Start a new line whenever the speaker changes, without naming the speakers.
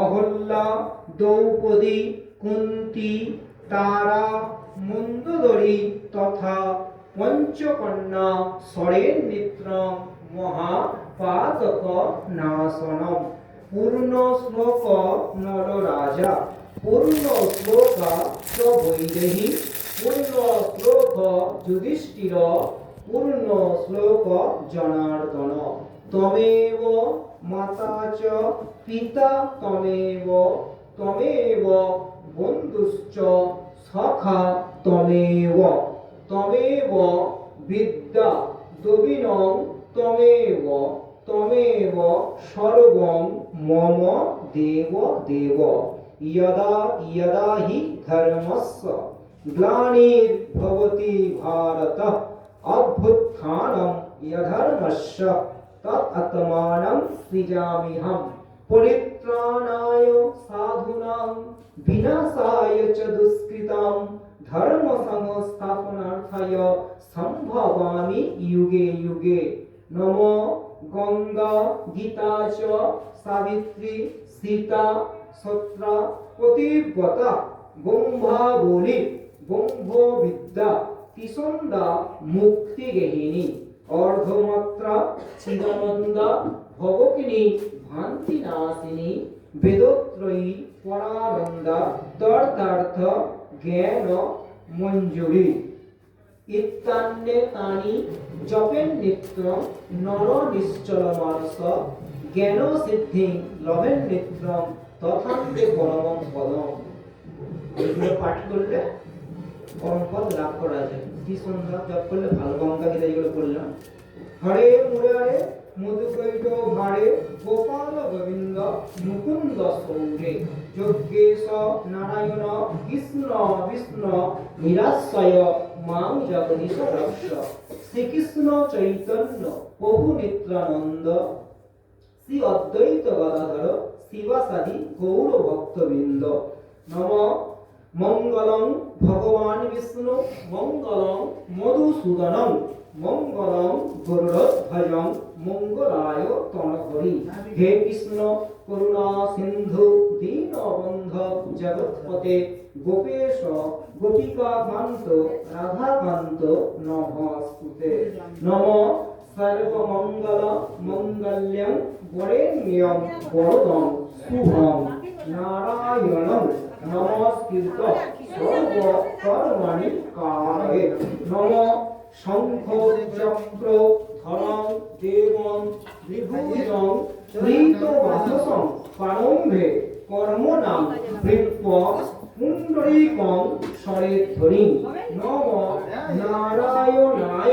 অহল্যা, দ্রৌপদী, কুন্তী, তারা, মন্দোদরী তথা পঞ্চকন্যা ষড়েন্দ্রম মহাপাতক নাশনম। পূর্ণ শ্লোক নররাজা, পূর্ণ শ্লোক চ বৈদেহী, পূর্ণ শ্লোক যুধিষ্ঠির, পূর্ণ শ্লোক জনার্দন। তমেব মাতা চ পিতা তমেব, তমেব বন্ধুশ্চ সখা তমেব, তমেব বিদ্যা দ্রবিণং তমেব, তমেব সর্বং মম দেব দেব। यदा यदा हि धर्मस्य ग्लानिर्भवति भारत अभ्युत्थानं यधर्मस्य तदात्मानं सृजाम्यहं। परित्राणाय साधूनां विनाशाय च दुष्कृतां धर्म संस्थापनार्थाय संभवामि युगे युगे। नमो गंगा गीता च सावित्री सीता सत्रा पतिव्रता गंभाबली गंभ विद्या तिसंदा मुक्तिगेहिनी अर्धमात्रा चिदानंदा भवकिनी भांतिनाशिनी वेदोत्रयी परानंदा तर्तार्थ ज्ञान मंजूरी। इत्तान्ये तानि जपेन नित्यं नर निश्चल मानस ज्ञान सिद्धि लभेन नित्यं তথান্তে পরমং পদম। এগুলো পাঠ করলে পরম পদ লাভ করা যায়। কি সুন্দর জপ করলে ভালো। গঙ্গা গীতা যেগুলো বললাম। হরে মুরারে মধুকৈট ভারে গোপাল গোবিন্দ মুকুন্দ সৌরে যজ্ঞেশ নারায়ণ কৃষ্ণ বিষ্ণু নিরাশ্রয় মাং জগদীশ রক্ষ। শ্রীকৃষ্ণ চৈতন্য প্রভু নিত্যানন্দ শ্রী অদ্বৈত গদাধর শিবাসাদি গৌর ভক্তবৃন্দ। নম মঙ্গলং ভগবান বিষ্ণু মঙ্গলং মধুসূদনং মঙ্গলং গরুড়ধ্বজং মঙ্গলায় তনহরি। হে কৃষ্ণ করুণা সিন্ধু দীনবন্ধ জগৎপতে গোপেশ গোপিকাকান্ত রাধাকান্ত নমস্তুতে। নম সর্বমঙ্গল মঙ্গল্যং বরেণ্যং বরদং শুভং নারায়ণং নমস্কৃত্য সর্বকর্মাণি কারয়ে। নম শঙ্খ চক্র ধরং দেবং বিভূষং ঋতবাহসং প্রারম্ভে কর্মণাং বৃক্ষ পুণ্ডরীকং সরেদ্ধরিং। নম নারায়ণ